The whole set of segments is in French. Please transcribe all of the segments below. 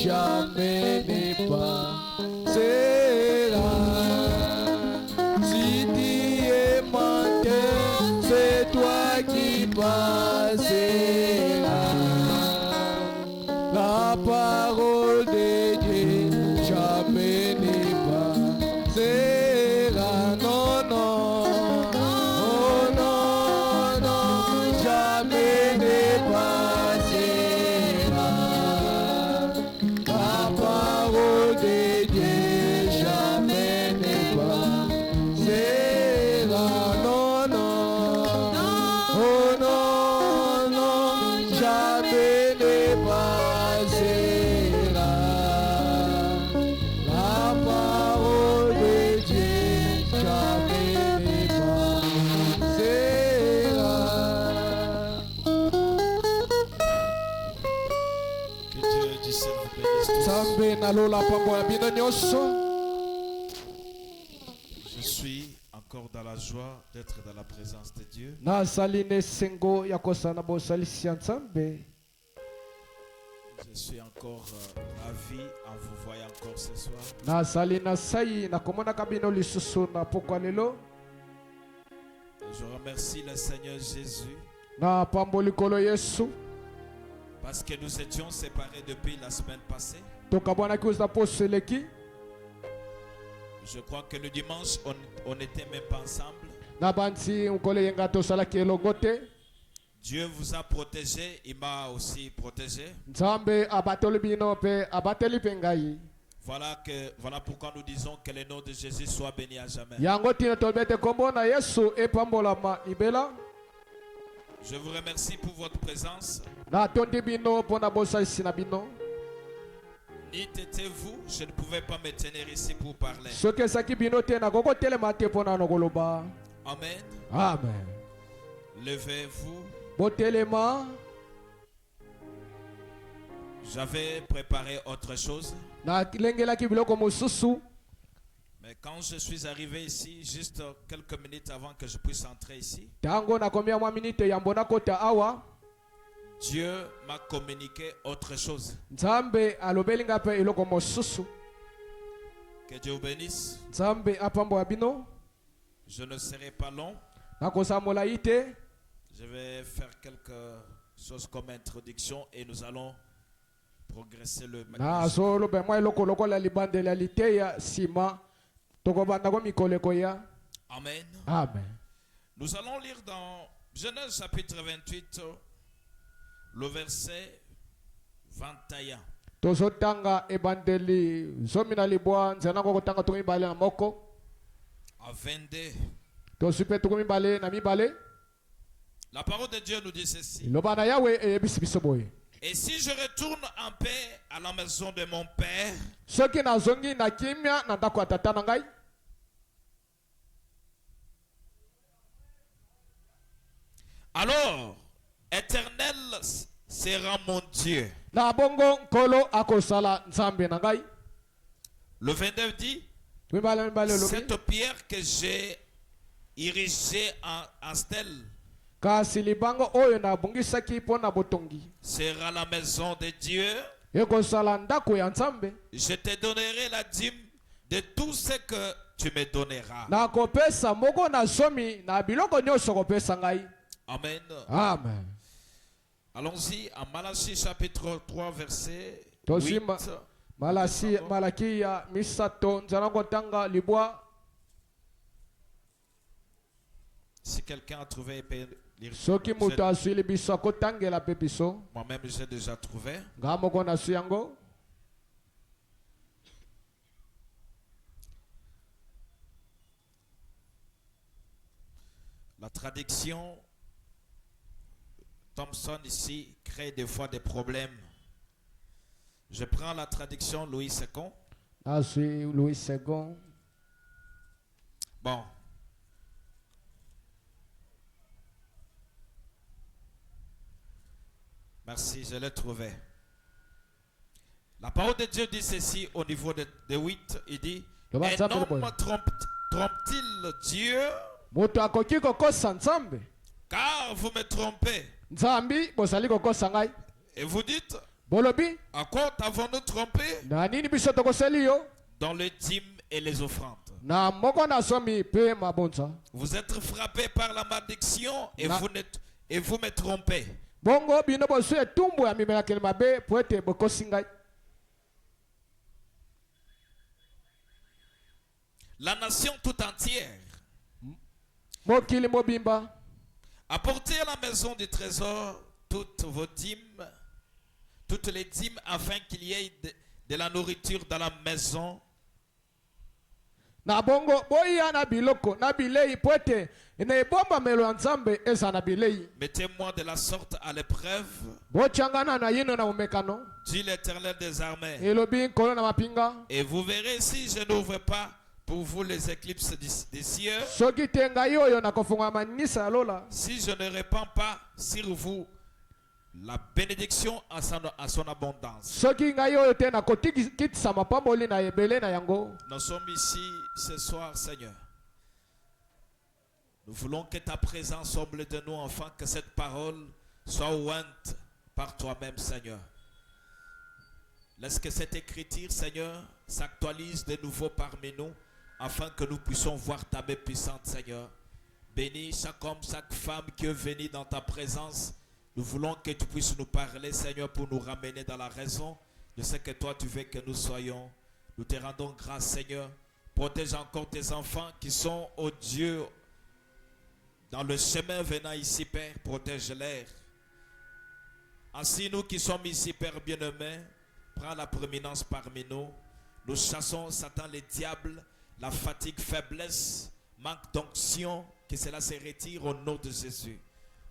jamais ne passera. Si tu es menteur, c'est toi qui passeras. La parole de Dieu jamais ne passera. Non, non. Oh non, non, jamais ne passera. La parole de Dieu jamais ne passera. Non, non. Oh non, non, jamais ne passera. La parole de Dieu jamais ne Que Dieu du ciel vous bénisse tous. Sambe nalola pambo ya bino nyonso. Je suis encore dans la joie d'être dans la présence de Dieu. Nazali nesengo ya kosala bosalisi ya Nzambe. Je suis encore ravi en vous voyant encore ce soir. Nazali na sai na komonaka bino lisusu na pokwa lelo. Et je remercie le Seigneur Jésus Na pambo likolo Yesu. parce que nous étions séparés depuis la semaine passée. Tokabwanaki uza poso eleki. Je crois que le dimanche, on n'était même pas ensemble. Na banti nkole yenga tosalaki elongo te. Dieu vous a protégé, il m'a aussi protégé. Nzambe abateli bino pe abateli mpe ngai. Voilà pourquoi nous disons que le nom de Jésus soit béni à jamais. Yango tina tobete kombo na Yesu epambolama ibela. Je vous remercie pour votre présence. Na tondi bino pona bosalisi na bino. Ni t'étiez-vous, je ne pouvais pas me tenir ici pour parler. Soki esaki bino te na koko telema te pona na koloba. Amen. Amen. Levez-vous. Botelema. J'avais préparé autre chose. Na lengelaki biloko mosusu. Mais quand je suis arrivé ici, juste quelques minutes avant que je puisse entrer ici, Tango na combien mwa minute ya mbona kota awa. Dieu m'a communiqué autre chose. Nzambe alobeli nga pe iloko mosusu. Que Dieu vous bénisse. Nzambe apambo ya bino. Je ne serai pas long. Na kosamola ite. Je vais faire quelque chose comme introduction et nous allons progresser le Na solo be mwa iloko lokola libandela liteya sima. Tokobanda ko mikoleko ya. Amen. Amen. Nous allons lire dans Genèse chapitre 28, le verset 21. Tozotanga ebandeli zomina libwa nzana ko kotanga tumi bale na moko. À 22. Tosupe tukumi bale na mibale. La parole de Dieu nous dit ceci. Lobana yawe eyebisi biso boye. Et si je retourne en paix à la maison de mon père, Soki nazongi na kimia na ndako ya tata na ngai. alors Éternel sera mon Dieu. Na bongo nkolo akosala nzambe na ngai. Le 29 dit, cette pierre que j'ai érigée en stèle kasi libango oyo na bungisaki pona botongi. Sera la maison de Dieu. Ekosala ndako ya nzambe. Je te donnerai la dîme de tout ce que tu me donneras. Na kopesa moko na zomi na biloko nyonso kopesa ngai. Amen. Amen. Allons-y à Malachie chapitre 3 verset 8. Malaki ya misato nzana kotanga libwa. Si quelqu'un a trouvé, il peut lire. Soki muto asili biso kotangela pe biso. Moi-même j'ai déjà trouvé. Nga moko na suyango. La traduction Thompson ici crée des fois des problèmes. Je prends la traduction Louis II. Ah, c'est Louis II. Bon. Merci, je l'ai trouvé. La parole de Dieu dit ceci au niveau de 8. Il dit, un homme trompe-t-il Dieu? Car vous me trompez. Et vous dites, bolobi À quoi avons-nous trompé? na nini biso tokoseli yo Dans les dîmes et les offrandes. na moko na somi pe mabonza Vous êtes frappés par la malédiction et vous me trompez. bongo bino bosu etumbu ya mimelakeli mabe po ete bokosi ngai. La nation tout entière. Mokili mobimba Apportez à la maison du trésor toutes vos dîmes, toutes les dîmes, afin qu'il y ait de la nourriture dans la maison. na bongo boya na biloko na bilei po ete na ebombamelo ya nzambe eza na bilei. Mettez-moi de la sorte à l'épreuve, botiangana na yino na umekano dit l'Éternel des armées, elobi nkolo na mapinga et vous verrez si je n'ouvre pas pour vous les éclipses des cieux, soki te ngai oyo nakofunga manisa ya lola si je ne répands pas sur vous la bénédiction à son abondance. soki ngai oyo te nakotikisa mapamboli na ebele na yango. Nous sommes ici ce soir, Seigneur. Nous voulons que ta présence sombre de nous, afin que cette parole soit ointe par toi-même, Seigneur. Laisse que cette écriture, Seigneur, s'actualise de nouveau parmi nous, afin que nous puissions voir ta main puissante, Seigneur. Bénis chaque homme, chaque femme qui est venu dans ta présence. Nous voulons que tu puisses nous parler, Seigneur, pour nous ramener dans la raison de ce que toi tu veux que nous soyons. Nous te rendons grâce, Seigneur. Protège encore tes enfants qui sont, oh Dieu, dans le chemin venant ici, Père. Protège-les. Ainsi, nous qui sommes ici, Père bien-aimé, prends la prééminence parmi nous. Nous chassons Satan, les diables, la fatigue, faiblesse, manque d'onction, que cela se retire au nom de Jésus.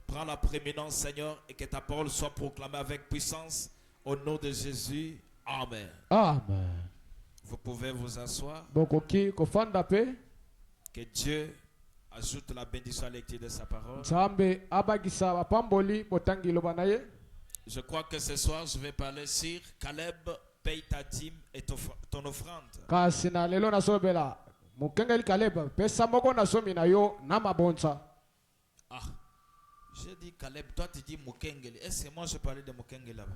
Prends la prééminence, Seigneur, et que ta parole soit proclamée avec puissance au nom de Jésus. Amen. Amen. Vous pouvez vous asseoir. bokoki kofanda pe Que Dieu ajoute la bénédiction à la lecture de sa parole. nzambe abakisa bapamboli botangi loba na ye. Je crois que ce soir, je vais parler sur Caleb, paye ta dîme et ton offrande. kasi na lelo nasolobela mokengeli Kaleba pesa moko na somi na yo na mabonza. Ah, j'ai dit Caleb, toi tu dis Mokengeli. Est-ce que moi je parlais de Mokengeli là-bas?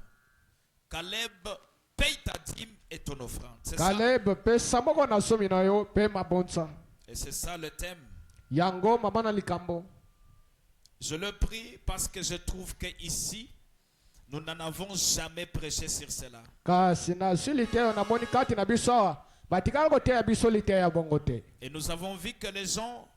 Caleb, paye ta dîme et ton offrande. C'est ça? Kaleb pesa moko na somi na yo pe mabonza. Et c'est ça le thème. Yango mama na likambo. Je le prie parce que je trouve que ici, nous n'en avons jamais prêché sur cela. kasi na silite na moni kati na biso awa batikala koteya biso lite ya bongo te. Et nous avons vu que les gens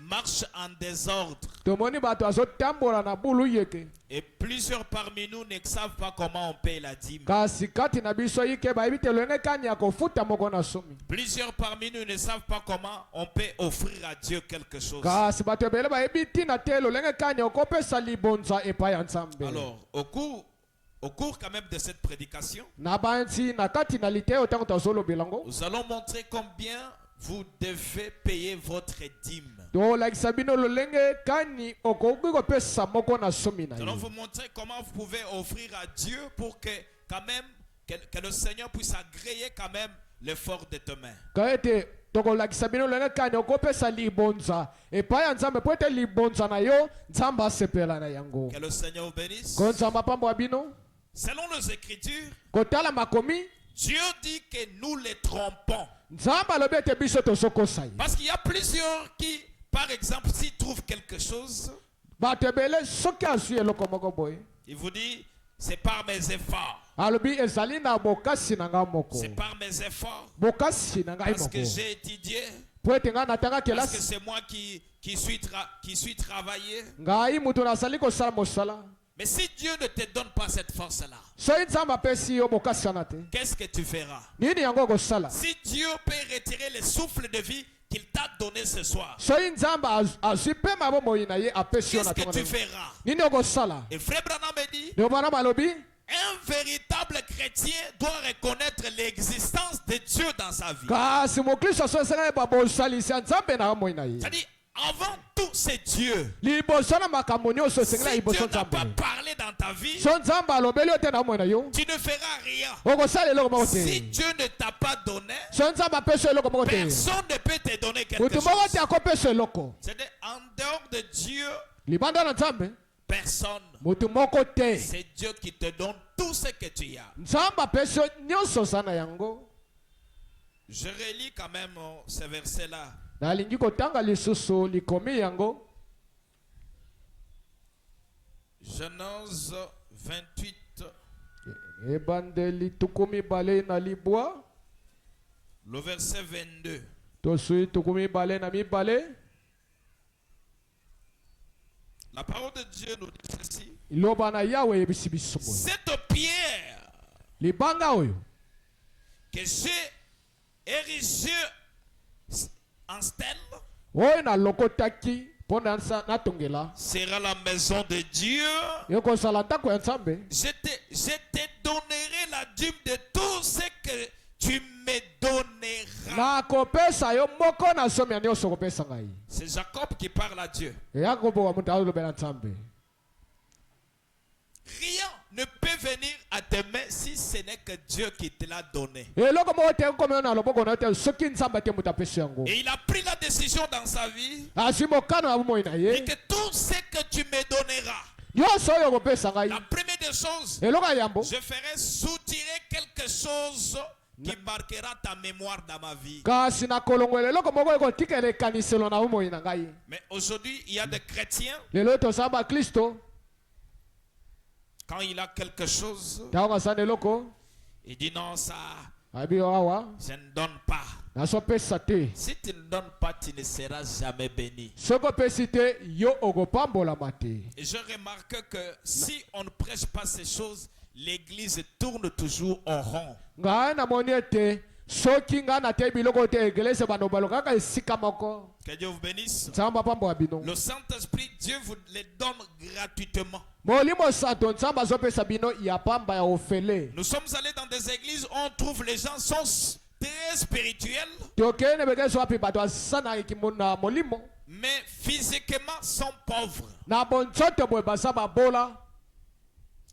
marchent en désordre. tomoni bato azotambola na bulu yeke. Et plusieurs parmi nous ne savent pas comment on paye la dîme. kasi kati na biso yike bayebi te lolenge kani ya kofuta moko na somi. Plusieurs parmi nous ne savent pas comment on peut offrir à Dieu quelque chose. kasi bato ebele bayebi ntina te lolenge kani okopesa libonza epai ya nzambe. Alors, au cours quand même de cette prédication, na banzi na kati na lite oyo ntango tozolobela ngo nous allons montrer combien vous devez payer votre dîme. tolakisa bino lolenge kani okoki kopesa moko na somi na Nous allons yo. vous montrer comment vous pouvez offrir à Dieu pour que quand même que le Seigneur puisse agréer quand même l'effort de tes mains. ka ete tokolakisa bino lolenge kani okopesa libonza epai ya nzambe po ete libonza na yo nzambe asepela na yango. Que le Seigneur vous bénisse. ko nzambe apambola bino Selon nos Écritures, kotala makomi Dieu dit que nous les trompons. nzambe alobi ete biso tozokosa ye. Parce qu'il y a plusieurs qui, par exemple, s'ils trouvent quelque chose, bato ebele soki azwi eloko moko boye il vous dit, c'est par mes efforts. alobi ezali na bokasi na ngai moko. C'est par mes efforts. bokasi na ngai Parce que moko j'ai étudié. po ete ngai natanga Parce que kelasi c'est moi qui suis travaillé. ngai mutu nazali kosala mosala. Mais si Dieu ne te donne pas cette force-là, soki nzambe apesi yo bokasi wana te qu'est-ce que tu feras? nini yango okosala. Si Dieu peut retirer le souffle de vie qu'il t'a donné ce soir, soki nzambe azwi mpe mabomoi na ye apesi yo qu'est-ce na que tongo tu na ye. feras? nini okosala. Et Frère Branham me dit, yobana balobi un véritable chrétien doit reconnaître l'existence de Dieu dans sa vie. kasi mokristo so esengeli yeba bosalisi ya nzambe na bomoi na ye. C'est-à-dire, avant tout, c'est Dieu. liboso na makambo nyonso Si esengeli ya Dieu liboso n'a pas nzambe. parlé dans ta vie, so nzambe alobeli yo te na bomoi na yo tu ne feras rien. okosala eloko moko Si te. Dieu ne t'a pas donné, so nzambe apesi yo eloko moko te personne ne peut te donner quelque mutu moko chose. te akopesa eloko. C'est-à-dire, en dehors de Dieu, libanda na nzambe personne. mutu moko te. C'est Dieu qui te donne tout ce que tu as. Nzamba pesi yo nyonso sana yango. Je relis quand même ce verset-là. Nalingi kotanga lisusu likomi yango. Genèse 28. Ebandeli tukumi bale na libwa. Le verset 22. Tosui tukumi bale na mibale. La parole de Dieu nous dit ceci. Iloba na Yahweh yebisi biso. Cette pierre Libanga oyo que j'ai érigée en stèle oyo na lokotaki pona natongela sera la maison de Dieu. ekozala ndako ya Nzambe. Je te donnerai la dîme de tout ce que tu me donneras. nakopesa yo moko na somi ya nyonso kopesa ngai. C'est Jacob qui parle à Dieu. eya koboka moto alobela Nzambe. Rien ne peut venir à tes mains si ce n'est que Dieu qui te l'a donné. eloko moko te komi na loboko na yo te soki Nzambe te moto apesi yango. Et il a pris la décision dans sa vie asi mokano ya bomoi na et ye que tout ce que tu me donneras, nyonso oyo kopesa ngai. la première des choses, eloko ya yambo je ferai soutirer quelque chose qui marquera ta mémoire dans ma vie. kasi nakolongola eloko moko ekotikela ekaniselo na bomoi na ngai. Mais aujourd'hui, il y a des chrétiens, lelo tosala bakristo quand il a quelque chose, ntango basala eloko il dit non, ça, abi awa je ne donne pas. nasopesa te. Si tu ne donnes pas, tu ne seras jamais béni. soki opesi te yo okopambolama te. Et je remarque que si on ne prêche pas ces choses, l'église tourne toujours en rond. ngai namoni ete soki ngai nateyi biloko te eglise bano balokaka esika moko. Que Dieu vous bénisse. Nzambe apambola bino. Le Saint-Esprit, Dieu vous les donne gratuitement. molimo santo Nzambe azopesa bino ya pamba ya ofele. Nous sommes allés dans des églises où on trouve les gens sont très spirituels, tokende bekeso wapi bato aza na molimo mais physiquement sont pauvres. na bonzoto boye baza babola.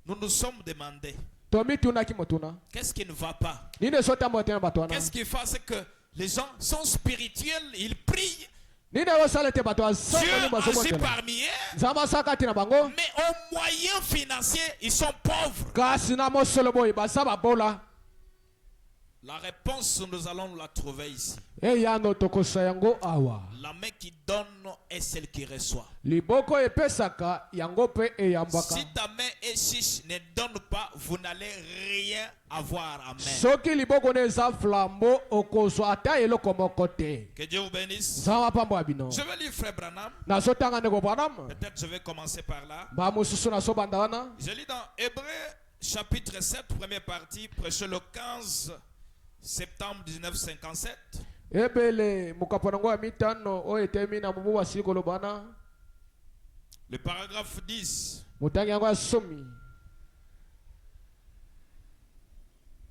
Nous nous sommes demandé, tomitunaki motuna qu'est-ce qui ne va pas? nini ezotambola te na bato wana. Qu'est-ce qui fait? C'est que les gens sont spirituels, ils prient, nini ekosala ete bato aza Dieu molimo agit azomotela. parmi eux, Nzambe asala kati na bango mais au moyen financier, ils sont pauvres. kasi na mosolo boye baza babola. La réponse, nous allons la trouver ici. eyano tokosa yango awa. La main qui donne est celle qui reçoit. liboko epesaka yango pe eyambaka. Si ta main est chiche, ne donne pas, vous n'allez rien avoir. Amen. soki liboko na eza flambo okozwa ata eloko moko te. Que Dieu vous bénisse. Nzambe apambola bino. Je vais lire Frère Branham. nazotanga ndeko Branham. Peut-être je vais commencer par là. ba mosusu nazobanda wana. Je lis dans Hébreux chapitre 7, première partie, prêché le 15 septembre 1957. ebele mokapo nango ya mitano oyo etemi na mobu wasili kolobana. Le paragraphe 10. motangi yango ya somi.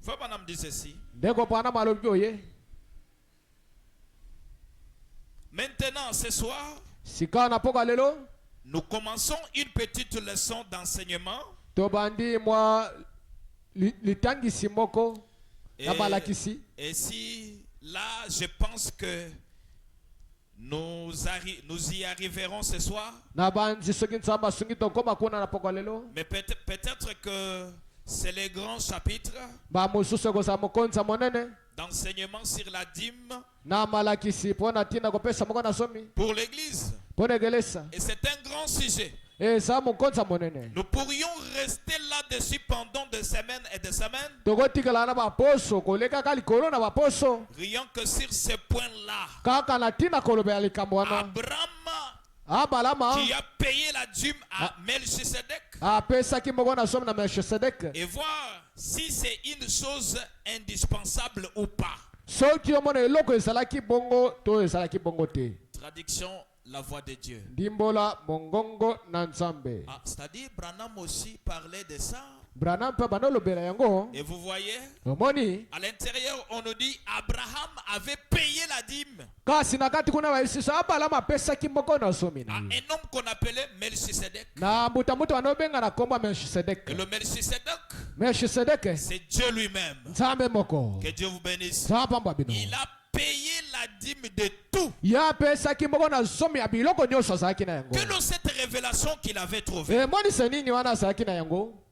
Frère Branham dit ceci. ndeko Branham alobi oye. Maintenant, ce soir, sika na poka lelo nous commençons une petite leçon d'enseignement. tobandi mwa litangisi moko na balakisi. Et si là, je pense que nous y arriverons ce soir, na banzi soki Nzambe asungi tokoma kuna na poka lelo. mais peut-être que c'est le grand chapitre ba mosusu ekozala mokonzi ya monene d'enseignement sur la dîme na malakisi mpo na ntina kopesa moko na somi pour l'église. mpo na egelesa. Et c'est un grand sujet. eza mokonzi ya monene. Nous pourrions rester là-dessus pendant des semaines et des semaines, tokotikala na baposo kolekaka likolo na baposo rien que sur ce point-là. kaka na ntina kolobela likambo wana. Abraham abalama qui a payé la dîme à Melchisedec, apesaki moko na somi na Melchisedek. et voir si c'est une chose indispensable ou pas. soki omona eloko ezalaki bongo to ezalaki bongo te. Traduction, la voix de Dieu. ndimbola mongongo na Nzambe. Ah, c'est-à-dire, Branham aussi parlait de ça. Branham mpe bandolobela yango. Et vous voyez, omoni à l'intérieur, on nous dit Abraham avait payé la dîme kasi na kati kuna baisiso abalama apesaki moko na somi à na ye. un homme qu'on appelait Melchisedec. na mbutamuta wanaobenga na kombo ya Melchisedek. Et le Melchisedec, Melchisedek c'est Dieu lui-même. Nzambe moko. Que Dieu vous bénisse. Nzambe apamba bino. Il a payé la dîme de tout. ye apesaki moko na somi ya biloko nyonso azalaki na yango. Que cette révélation qu'il avait trouvée? emonisa nini wana azalaki na yango?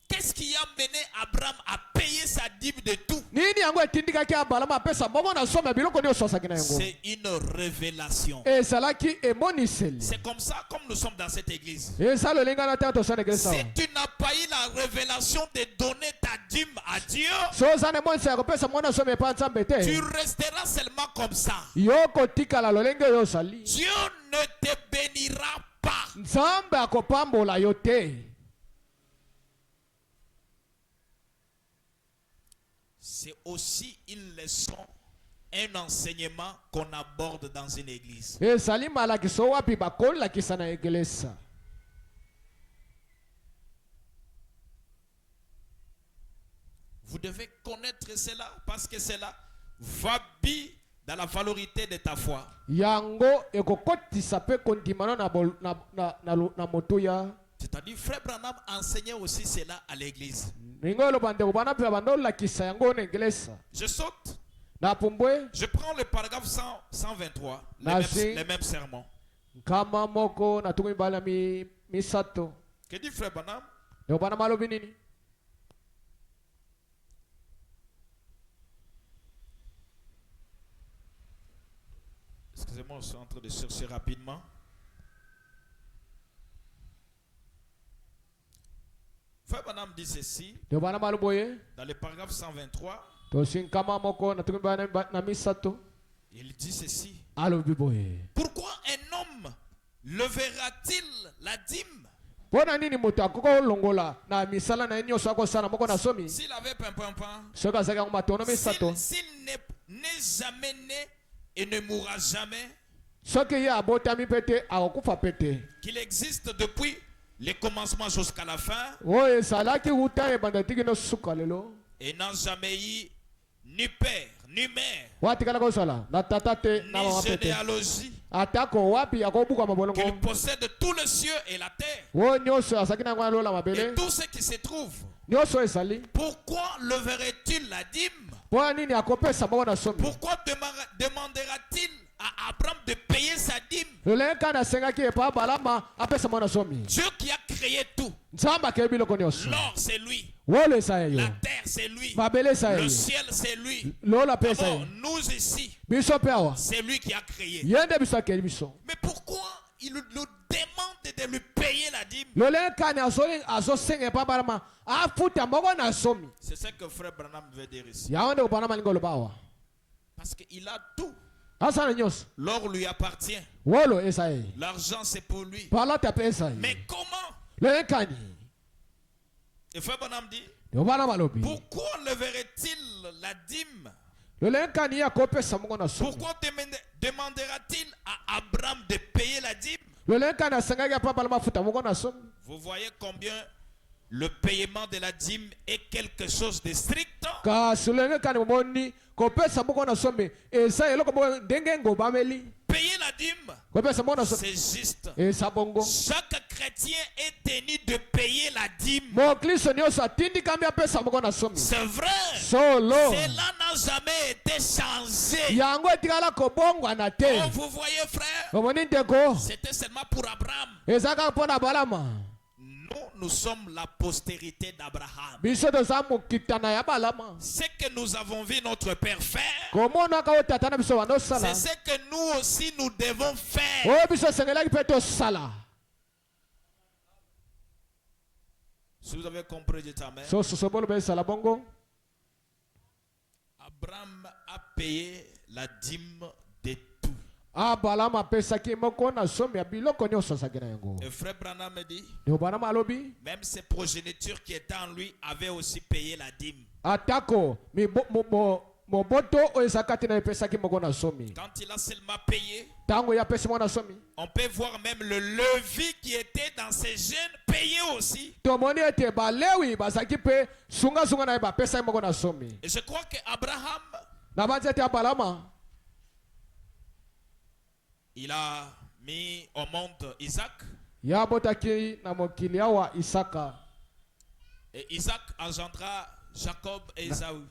Qu'est-ce qui a mené Abraham à payer sa dîme de tout? Nini yango etindikaki Abalama apesa mbongo na somme ya biloko nyonso azalaki na yango? C'est une révélation. Ezalaki emoniseli. C'est comme ça, comme nous sommes dans cette église. Eza lolingana te tosala eglise awa. Si tu n'as pas eu la révélation de donner ta dîme à Dieu, So oza na emonisa ya kopesa mbongo na somme epa nzambe tu te, resteras seulement comme ça. yo kotikala lolenge oyo ozali. Dieu ne te bénira pas. Nzambe akopambola yo te. C'est aussi une leçon, un enseignement qu'on aborde dans une église. Ezali malakiso wapi bakolakisa na eglise. Vous devez connaître cela parce que cela va bien dans la valorité de ta foi. Yango ekokotisa pe kondimana na motuya. C'est-à-dire, Frère Branham enseignait aussi cela à l'église. Je saute. Napumbwe. Je prends le paragraphe 123, les mêmes sermons. Que dit Frère Branham? Excusez-moi, je suis en train de chercher rapidement. Frère Branham dit ceci dans le paragraphe 123. Il dit ceci. Pourquoi un homme levera-t-il la dîme s'il avait s'il n'est jamais né et ne mourra jamais, qu'il existe depuis le commencement jusqu'à la fin, et n'a jamais eu ni père, ni mère, ni généalogie, qu'il possède tout le ciel et la terre, et tout ce qui se trouve. Pourquoi leverait-il la dîme? Pourquoi demandera-t-il à Abraham de payer sa dîme? Dieu qui a créé tout. L'or c'est lui. La terre c'est lui. Le ciel c'est lui. D'abord, nous ici, c'est lui qui a créé. Mais pourquoi il nous demande de lui payer la dîme? C'est ce que Frère Branham veut dire ici. Parce qu'il a tout. L'or lui appartient. L'argent c'est pour lui. Mais comment? Et Frère Branham dit, pourquoi leverait-il la dîme? Pourquoi demandera-t-il à Abraham de payer la dîme? Vous voyez combien le paiement de la dîme est quelque chose de strict. Payer la dîme, c'est juste. Chaque chrétien est tenu de payer la dîme. C'est vrai. Cela n'a jamais été changé. Oh, vous voyez, frère, c'était seulement pour Abraham. Nous sommes la postérité d'Abraham. Ce que nous avons vu notre père faire, c'est ce que nous aussi nous devons faire. Si vous avez compris, dites amen. Abraham a payé la dîme de tout. Et Frère Branham me dit, même ses progénitures qui étaient en lui avaient aussi payé la dîme. Quand il a seulement payé, on peut voir même le levier qui était dans ses gènes payé aussi. Et je crois qu'Abraham, il a mis au monde Isaac. Et Isaac engendra Jacob et Ésaü.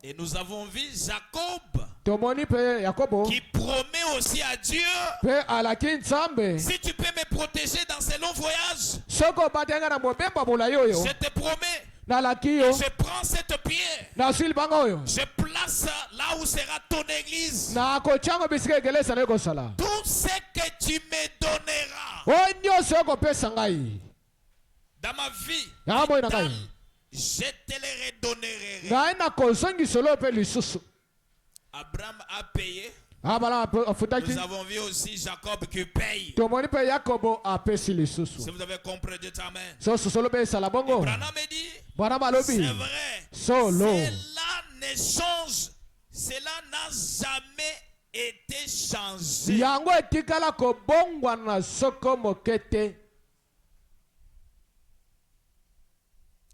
Et nous avons vu Jacob tomoni pe Yakobo qui promet aussi à Dieu, pe alaki nzambe si tu peux me protéger dans ces longs voyages, soko batenga na mobemba bula yoyo je te promets, nalaki yo je prends cette pierre, nasili bango oyo je place là où sera ton église. na kochango bisika ekelesa na ekosala Tout ce que tu me donneras oyo nyonso ekopesa ngai dans ma vie, yango boyi na vitale, ngai je te les redonnerai. ngai nakozongisolo mpe lisusu Abraham a payé. abala afutaki Nous avons vu aussi Jacob qui paye. tomoni mpe Yakobo apesi lisusu Si vous avez compris, dites amen. so susolo mpe esala bongo Branham me dit, bwana c'est balobi vrai. solo Cela ne change. Cela n'a jamais été changé. yango etikala kobongwana soko moke te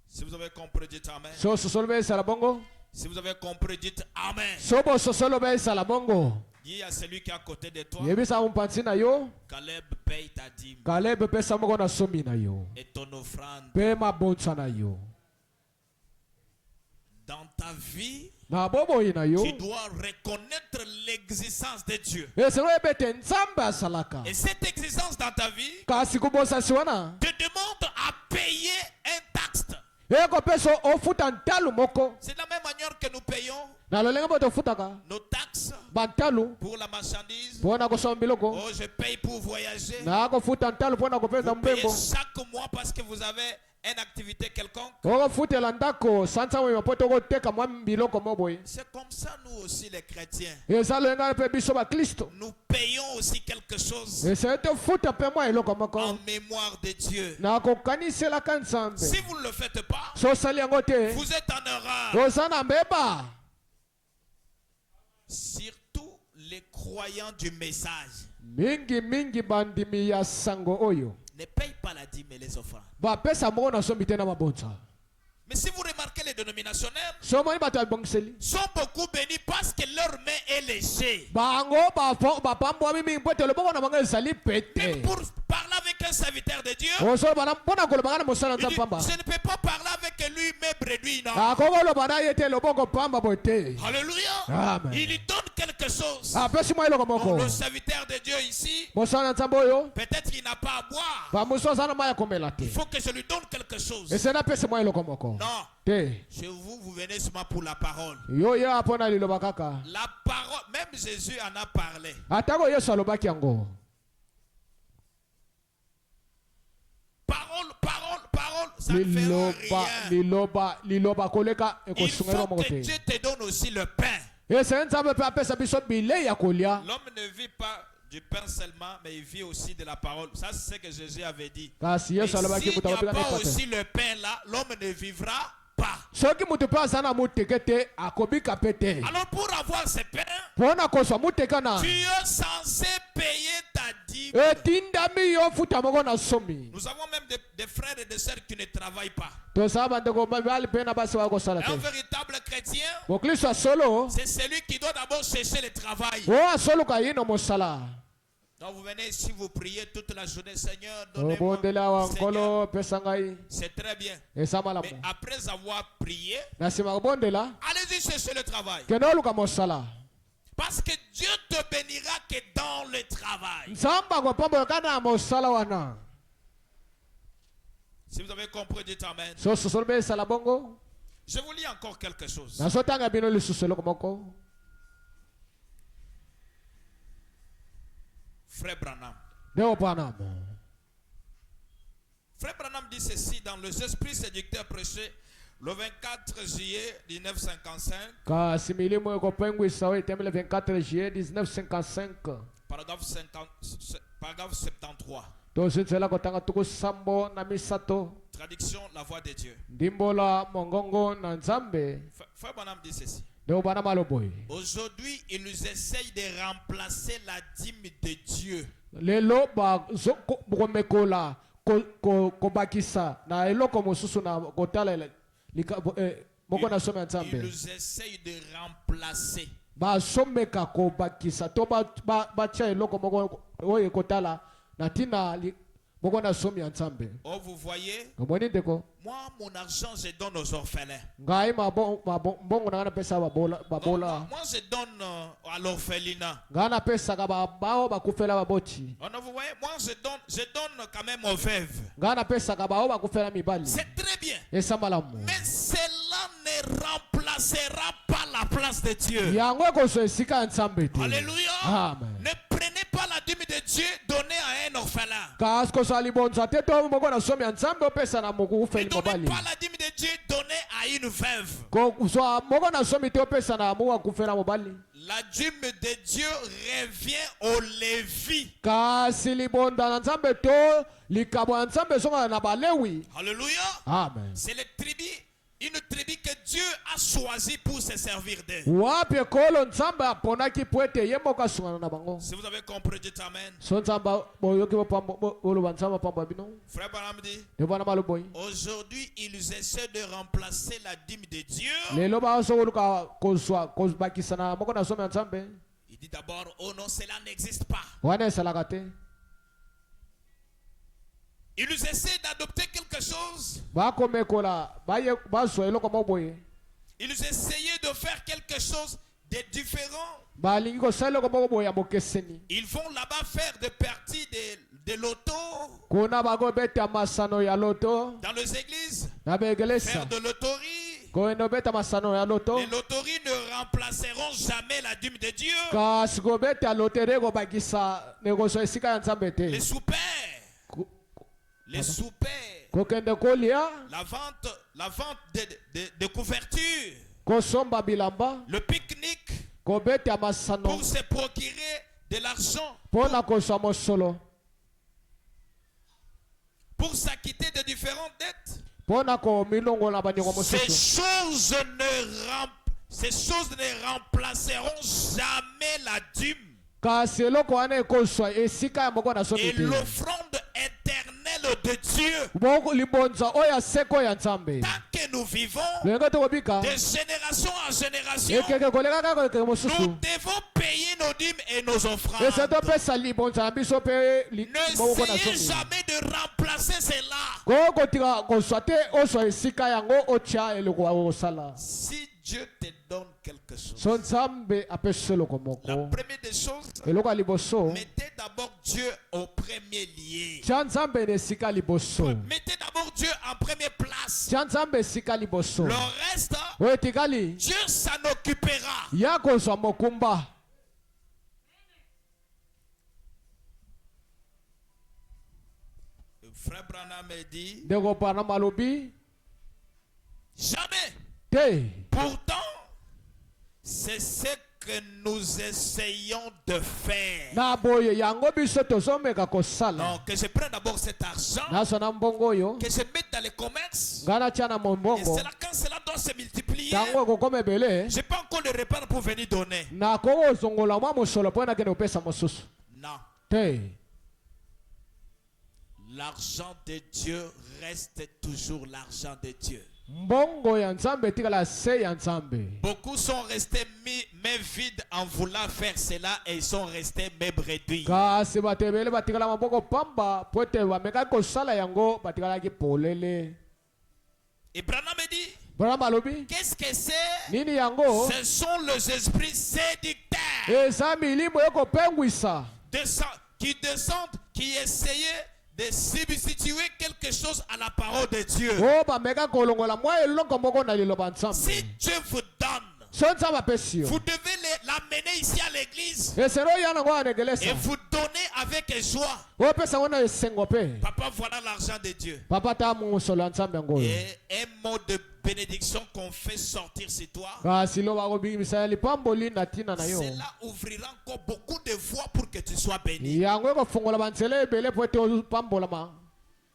Si vous avez compris, dites amen. so susolo mpe esala bongo Si vous avez compris, dites amen. so bososolo mpe esala bongo Dis à celui qui est à côté de toi, yebisa mpanzi na yo Caleb paye ta dîme Kalebe pesa moko na somi na yo et ton offrande. mpe mabonza na yo Dans ta vie, na boboyi na yo tu dois reconnaître l'existence de Dieu. eselo ebete nzambe asalaka Et cette existence dans ta vie kasi kubosasi wana te demande à payer un taxe. ekopesa ofuta ntalu moko C'est de la même manière que nous payons na lolenge mpo tofutaka nos taxes bantalu pour la marchandise. mpo na kosoma biloko Oh, je paye pour voyager. na kofuta ntalu mpo na kopesa Vous payez mbembo chaque mois parce que vous avez une activité quelconque. okofutela ndako sanza moyima mpo tokoteka mwa biloko mo boye C'est comme ça nous aussi les chrétiens. eza loyenga mpe biso baklisto Nous payons aussi quelque chose esele tofuta mpe mwa eloko moko en mémoire de Dieu. na kokaniselaka nzambe Si vous ne le faites pas, so osali yango te vous êtes en erreur. oza na mbeba Surtout les croyants du message mingi bandimi ya sango oyo ne payent pas la dîme et les offrandes. bapesa moko na somi te na mabonza Mais si vous remarquez, les dénominationnaires so omoni bato ya bibongiseli sont beaucoup bénis parce que leur main est léger. bango bapambwami mingi mpo ete loboko na bango ezali Même pete pour parler avec un serviteur de Dieu, osoloba mpo na kolobaka na mosala il nzambe dit, pamba je ne peux pas parler avec lui, mes brebis, non. akokoloba na ye te loboko pamba boye te Alléluia. Amen. Il lui donne quelque chose. apesi mwa eloko moko Le serviteur de Dieu ici, mosala na nzambe oyo peut-être qu'il n'a pas à boire. bamosu aza na mai ya komela te Il faut que je lui donne quelque chose. eseni apesi mwa eloko moko Non. te Chez vous, vous venez seulement pour la parole. yo ya mpo na liloba kaka La parole, même Jésus en a parlé. atako yesu alobaki yango Parole, ça ne fait rien. liloba koleka Il ekosunga faut moko que te Dieu te donne aussi le pain. eseni nzambe mpe apesa biso bilei ya kolia L'homme ne vit pas du pain seulement, mais il vit aussi de la parole. Ça, c'est ce que Jésus avait dit. kasi Et yesu alobaki s'il n'y a moto pas akobika aussi le pain là, l'homme ne vivra pas. soki moto mpe aza na moteke te akobika mpe te Alors pour avoir ce pain, mpo na kozwa moteka na tu es censé payer ta dîme. etindami yo futa moko na somi Nous avons même des frères et des sœurs qui ne travaillent pas. tosala bandeko mibali mpe na basi baya kosala Un te véritable chrétien, moklisto asolo c'est celui qui doit d'abord chercher le travail. oyo asoluka yino mosala Donc vous venez ici, vous priez toute la journée, Seigneur, donnez-moi. obondeli awa Seigneur, nkolo pesa ngai c'est très bien. eza Mais malamu après avoir prié, na nsima kobondela allez-y chercher le travail. kende oluka mosala Parce que Dieu te bénira que dans le travail. nzambe akopambola na mosala wana Si vous avez compris, dites amen. so sosolo mpe esala bongo Je vous lis encore quelque chose. nazotanga bino lisusu eloko moko Frère Branham. ndeko panamo Frère Branham dit ceci dans Les Esprits séducteurs prêchés le 24 juillet 1955, kasi milimo ekopengwisa oyo etemele 24 juillet 1955 paragraphe 73. tozinzela kotanga tuku sambo na misato Traduction, la voix de Dieu. ndimbola mongongo na nzambe Frère Branham dit ceci. ndeko panamo aloboye Aujourd'hui, ils essayent de remplacer la dîme de Dieu. lelo bakomekola kobakisa na eloko mosusu na kotala moko na somo ya nzambe Ils essayent de remplacer. basomeka kobakisa to batia eloko moko oyo ekotala na ntina moko na somi ya nzambe. Oh, vous voyez, Omoni ndeko. moi, mon argent, je donne aux orphelins. Ngai mbongo na ngana pesa babola. Moi, je donne à l'orphelinat. Ngana pesa ka bao bakufela baboti. Oh non, vous voyez, moi, je donne quand même aux veuves. Ngana pesa ka bao bakufela mibali. C'est très bien. Esamalamu. Mais cela ne remplacera pas la place de Dieu. Yango ko so esika nzambe te. Alléluia. Amen. Ne prenez pas la dîme de Dieu donnée à un orphelin. Kasko sali bonza te to moko na somi ya nzambe opesa na moko Ne ufeli donnez mobali. pas la dîme de Dieu donnée à une veuve. Ko so moko na somi te opesa na moko akufela mobali. La dîme de Dieu revient au Lévi. Kasi libonda na nzambe to likabo ya nzambe songa na balewi. Alléluia. Amen. C'est les tribus, une tribu que Dieu a choisi pour se servir d'eux. Wapi kolo nzambe aponaki pwete ye moko asungana na bango. Si vous avez compris, dites Amen. So nzambe boyoki oloba nzambe pamba bino. Frère Branham dit, Ne bana maloboyi. aujourd'hui, ils essaient de remplacer la dîme de Dieu. Lelo ba so luka kozwa kozbakisa na moko na somi ya nzambe. Il dit d'abord, oh non, cela n'existe pas. Wana esalaka te. Ils essaient d'adopter quelque chose. Bakomekola bazwa eloko moboye. Ils essayaient de faire quelque chose de différent. Balingi kosala eloko moko boye ya bokeseni. Ils vont là-bas faire des parties de loto Kuna bagobeta masano ya loto. dans les églises. Na begelesa. Faire de loterie. Koendo beta masano ya loto. Les loteries ne remplaceront jamais la dîme de Dieu. Kasi kobeta lotere kobakisa negoso esika ya nzambe te. Les soupers. Les soupers. Kokende kolia. La vente de couverture. Kosomba bilamba. Le pique-nique. Kobeta masano. Pour se procurer de l'argent. Pona koswa mosolo. Pour s'acquitter de différentes dettes. Pona ko milongo na banyo mosusu. Ces choses ne remplaceront jamais la dîme Kasi eloko wana ekoswa esika ya moko na somi et te. l'offrande éternelle de Dieu. Boko libonza oya seko ya nzambe. Tant que nous vivons, Lengo to kobika. de génération en génération, Ekeke koleka kaka ke nous mosusu. devons payer nos dîmes et nos offrandes. Ese to pesa libonza na biso pe moko na N'essayez somi. jamais de remplacer cela. Koko tika koswa te oswa esika yango ocha eloko osala. Si Dieu te donne quelque chose, So nzambe apesa eloko la moko. première des choses, Eloko ya liboso. mettez d'abord Dieu au premier lieu. Tia nzambe na esika liboso. Mettez d'abord Dieu en première place. Tia nzambe esika liboso. Le reste, Oyo etikali. Dieu s'en occupera. Ya kozwa mokumba. Frère Branham dit, Ndeko pana malobi. jamais. Te. Pourtant, c'est ce que nous essayons de faire. Na boye yango biso tozomeka kosala. Non, que je prenne d'abord cet argent, Naso na mbongo oyo. que je mette dans les commerces. Ngana tia na Et mbongo. c'est là quand cela doit se multiplier. Tango ekokoma ebele. Je n'ai pas encore le repas pour venir donner. Na kozongola mwa mosolo mpo nakende kopesa mosusu. Non. Te. L'argent de Dieu reste toujours l'argent de Dieu. Mbongo ya nzambe etikala se ya nzambe. Beaucoup sont restés mains vides en voulant faire cela et ils sont restés mains réduits. Kasi bato ebele batikala maboko pamba po ete bamekaki kosala yango batikalaki polele. Et Branham me dit, Bwana malobi. qu'est-ce que c'est? Nini yango? Ce sont les esprits séducteurs Eza milimo ekopengwisa. qui descendent, qui essayaient de substituer quelque chose à la parole de Dieu. O bameka kolongola mwa eloko moko na liloba nzambe. Si Dieu vous donne, So nzambe apesi yo. vous devez l'amener ici à l'église Esero yana ngo et anegelesa. vous donner avec joie. Opesa ngo na esengo pe. Papa, voilà l'argent de Dieu. Papa ta musolo ya nzambe yango oyo. Et un mot de bénédiction qu'on fait sortir sur toi, Kasi loba kobingisa ya lipamboli na tina na yo. cela ouvrira encore beaucoup de voies pour que tu sois béni. Yango ekofongola banzela ebele po ete opambolama.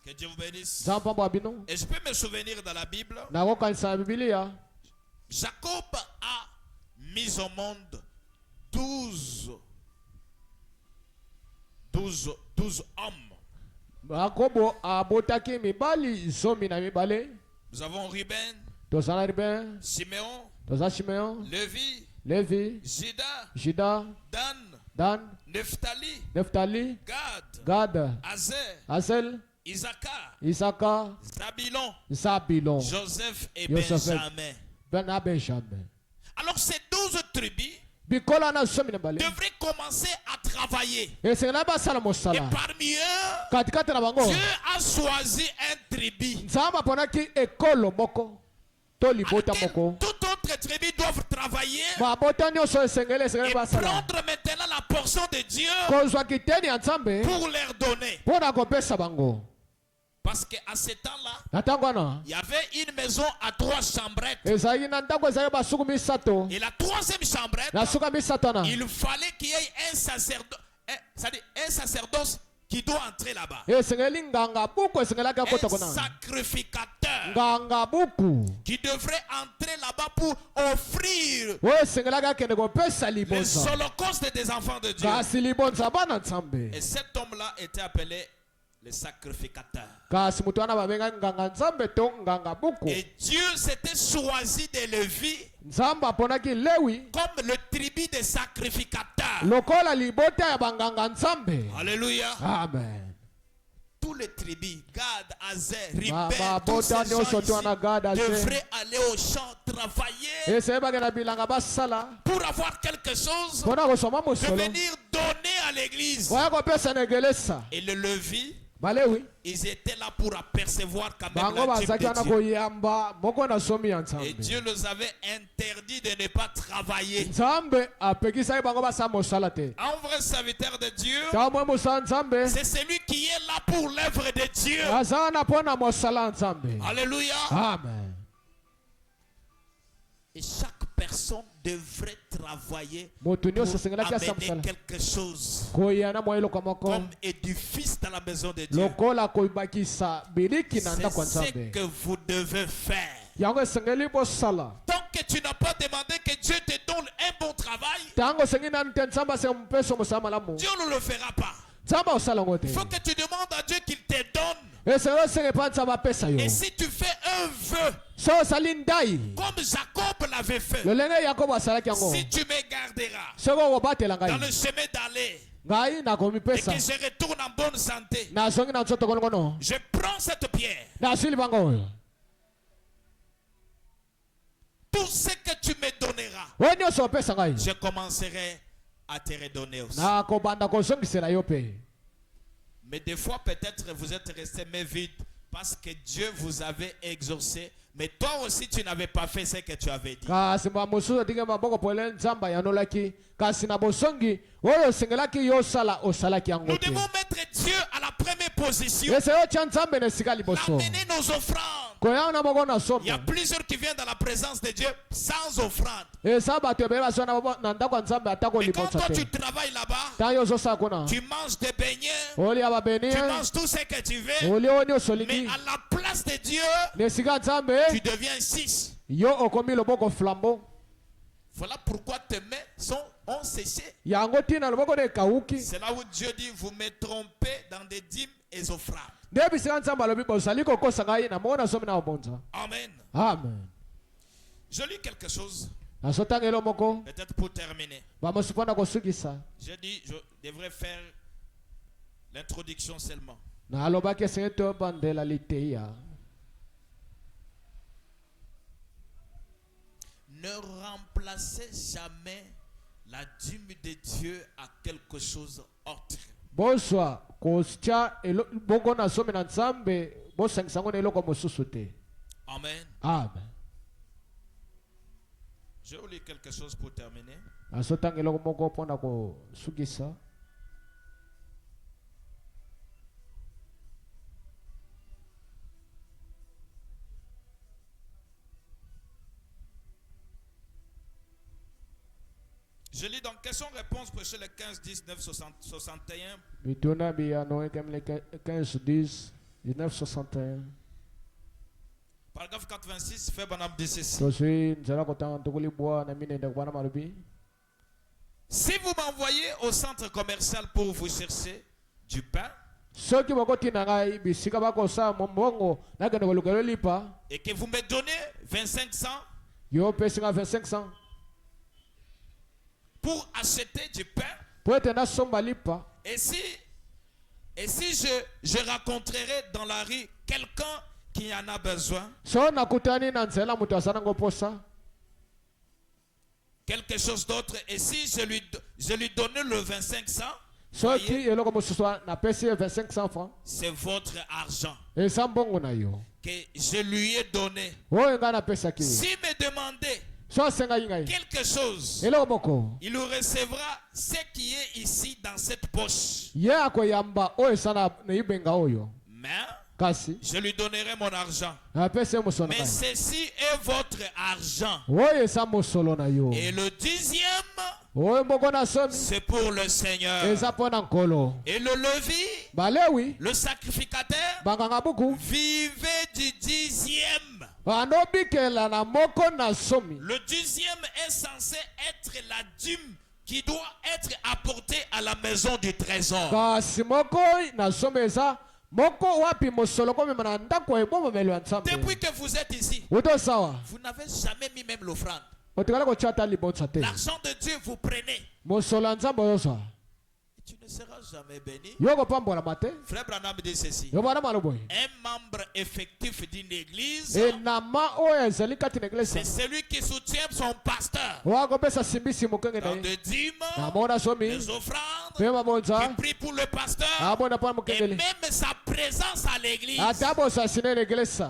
Que Dieu vous bénisse. Nzambe pambola bino. Et je peux me souvenir dans la Bible, Nakokanisa na Biblia. Jacob a mis au monde 12 hommes. Yakobo abotaki mibali zomi na mibale. Nous avons Ruben, Tozana Ruben, Simeon, toza Simeon, Lévi, Levi, Juda, Juda, Dan, Dan, Nephtali, Neftali, Gad, Gad, Azer, Asel, Isaacar, Isaka, Zabilon, Zabilon, Joseph et Joseph. Benjamin. Benjamin. Alors ces 12 tribus Bikola na somi na bale. devraient commencer à travailler. Esengela basala Et mosala. parmi eux, Katikati na bango. Dieu a choisi un tribu. Nzamba ponaki ekolo moko. To libota moko. Toute autre tribu doivent travailler Mabota nyonso esengele et basala. prendre maintenant la portion de Dieu Kozwa kiteni ya Nzambe pour leur donner. mpona kopesa bango. Parce qu'à ce temps-là, Na ntango wana il y avait une maison à 3 chambrettes. ezalaki na ndako ezalaki basuku misato. Et la troisième chambrette, Na suka misato wana il fallait qu'il y ait un sacerdoce, c'est-à-dire un sacerdoce qui doit entrer là-bas. esengeli nganga buku esengelaki akota Un kona. sacrificateur Nganga buku qui devrait entrer là-bas pour offrir oyo esengelaki akende kopesa les libonza. holocaustes des enfants de Dieu. Kasi libonza bana Nzambe. Et cet homme-là était appelé le sacrificateur. Kasi mutu wana babenga nganga Nzambe to nganga buku. Et Dieu s'était choisi de Lévi Nzambe aponaki Lewi comme le tribu des sacrificateurs. lokola libota ya banganga Nzambe. Alléluia. Amen. Tous les tribus, Gad, Azer, Ma Ribel, tous bota ces nyonso gens to wana ici Gad, Azer. devraient aller au champ travailler Ese bagenda bilanga basala pour avoir quelque chose, mpona kosoma de mosolo. venir donner à l'église. Oya kopesa na egelesa. Et le Lévi, Balewi ils étaient là pour apercevoir quand même bango la type bazaki wana de Dieu. koyamba moko na somi ya Et Nzambe. Dieu les avait interdit de ne pas travailler. Nzambe apekisaki bango basala mosala te. Un vrai serviteur de Dieu, Ntango mwe mosala Nzambe c'est celui qui est là pour l'œuvre de Dieu. aza wana mpona mosala ya Nzambe. Alléluia. Amen. Et chaque personne devrait travailler Moto pour nyonso asengelaki asa amener mosala quelque chose koya na mwa eloko moko comme édifice dans la maison de Dieu. lokola koyebakisa biliki na C'est ndako ya ce Nzambe. que vous devez faire. Yango esengeli bosala. Tant que tu n'as pas demandé que Dieu te donne un bon travail, Tango sengi nanu te Nzambe asenga mpeso mosala malamu. Dieu ne le fera pas. Nzambe osala ngo te. Il faut que tu demandes à Dieu qu'il te donne. Esengeli osenge pa Nzambe apesa yo. Et si tu fais un vœu, So osali ndai comme Jacob l'avait fait, lolenge Yakobo asalaki yango. si tu me garderas Soko okobatela dans ngai le chemin d'aller ngai et nakomipesa que je retourne en bonne santé, nazongi na nzoto konokono je prends cette pierre. nasili bango oyo. Tout ce que tu me donneras, Oyo nyonso opesa ngai je commencerai à te redonner aussi. nakobanda kozongisela yo mpe. Mais des fois, peut-être vous êtes resté main vide parce que Dieu vous avait exaucé. Mais toi aussi, tu n'avais pas fait ce que tu avais dit. Kasi mwa mosusu atingi maboko pole Nzambe ayanolaki kasi na bosongi oyo osengelaki yo osala osalaki yango Nous te. devons mettre Dieu à la première position. Ese yo tia Nzambe na esika liboso. Amener nos offrandes. Koya na moko na Il y somo. a plusieurs qui viennent dans la présence de Dieu sans offrande. Esa bato ebele baso na ndako ya Nzambe atako Mais quand libonza toi tu te. travailles là-bas, Tango yo ozosala kuna tu manges des beignets, olia tu babeni manges tout ce que tu veux. olia oyo nyonso Mais olingi à la place de Dieu, na esika ya Nzambe tu deviens 6. yo okomi loboko flambo. Voilà pourquoi tes mains ont séché. Yango tina loboko na ekawuki. C'est là où Dieu dit, vous me trompez dans des dîmes et offrandes. Nde bisika Nzambe alobi bozali kokosa ngai na moko na somi na obonza. Amen. Amen. Je lis quelque chose, Nasotanga elo moko peut-être pour terminer. bamosusu mpona kosukisa. Je dis, je devrais faire l'introduction seulement. Nalobaki esengeli tobandela liteya. Ne remplacez jamais la dîme de Dieu à quelque chose autre. Bozwa kotia bongo na somi na Nzambe bosangisa ngo na eloko mosusu te. Amen. Amen. Je vais lire quelque chose pour terminer. Nasotanga eloko moko mpona kosukisa. Je lis donc question-réponse pour le 15, 19, 61. Mituna biyano ekemele 15 10 1961. Paragraphe 86, fait bonhomme dit ceci. Tosui nzala kotanga ntokoli bwa na mine ndako bana malubi. Si vous m'envoyez au centre commercial pour vous chercher du pain Soki bokotina ngai bisika bakosa mombongo nakende kolukelo lipa et que vous me donnez 25 cents yo pesinga 2500 pour acheter du pain, po ete nasomba lipa. Et si je rencontrerai dans la rue quelqu'un qui en a besoin, So nakutani na nzela mutu asana ngoposa. quelque chose d'autre, et si je lui donne le 25 cents, Soki eloko mosusu na pesi 2500 francs. c'est votre argent Eza mbongo na yo. que je lui ai donné. Oyo nga na pesa ki. S'il me demandait So asenga ngai. quelque chose, Eloko moko. il recevra ce qui est ici dans cette poche. Ye akoyamba oyo esana na ibenga oyo. Mais Kasi je lui donnerai mon argent. na pesa mosolo Mais na. ceci est votre argent. Oyo esa mosolo na yo. Et le 10e, Oyo mbongo na somi. c'est pour le Seigneur. Eza pona nkolo. Et le levi, Balewi le sacrificateur, banganga buku. vivait du 10e. Banobikela na moko na somi. Le 10e est censé être la dîme qui doit être apportée à la maison du trésor. Kasi moko na somi eza moko wapi mosolo komema na ndako ebomamelo ya nzambe. Depuis que vous êtes ici, Uto sawa. vous n'avez jamais mis même l'offrande. Otikala kochata libonza te. L'argent de Dieu, vous prenez. Mosolo ya nzambe oyo sawa. Tu ne seras jamais béni. Yoko pambola mate. Frère Branham dit ceci. Yo bana maloboy. Un membre effectif d'une église, Enama oyo ezali kati na eglise. c'est celui qui soutient son pasteur Wakopesa simbisi mokenge dans na ye. des dîmes, Namona somi. des offrandes, Pe mabonza. qui prie pour le pasteur Abona pa et mokengeli. même sa présence à l'église. Ata bosa sine na eglise.